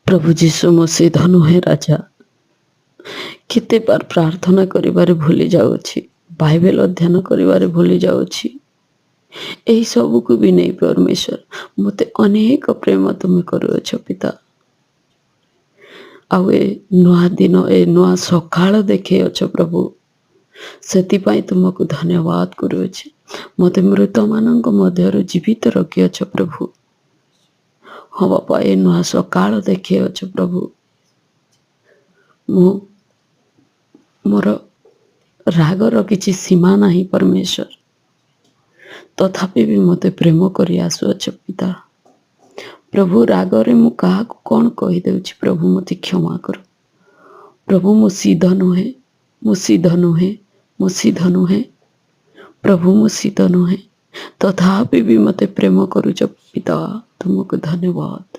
प्रभु जीशु मसीह धनु है राजा। केते बार प्रार्थना करिबारे भूली जाउछि, बाइबल अध्ययन करिबारे भूली जाउछि। एही सब को भी नहीं परमेश्वर मते अनेक प्रेम तुम करुअछ पिता। आउ ए नुआ दिन ए नुआ सकाळ देखे अछ प्रभु, सेतिपाई तुमको धन्यवाद करुअछि। मते मृत मानक मध्यरु जीवित रखिअछ प्रभु। हाँ बापा, ए नुआ सकाळ देखे अछ प्रभु। मोर रागर किसी सीमा नहीं परमेश्वर, तथापि भी मते प्रेम करि आसुअछ पिता। प्रभु रागरे मु कहा कौन कही देउछि प्रभु, मते क्षमा कर प्रभु। मु सीध नुहे, मु सीध नुहे, मु सीध नुहे प्रभु, मु सीध नुहे, तथापि भी मते प्रेम करुछ पिता। तुमको धन्यवाद।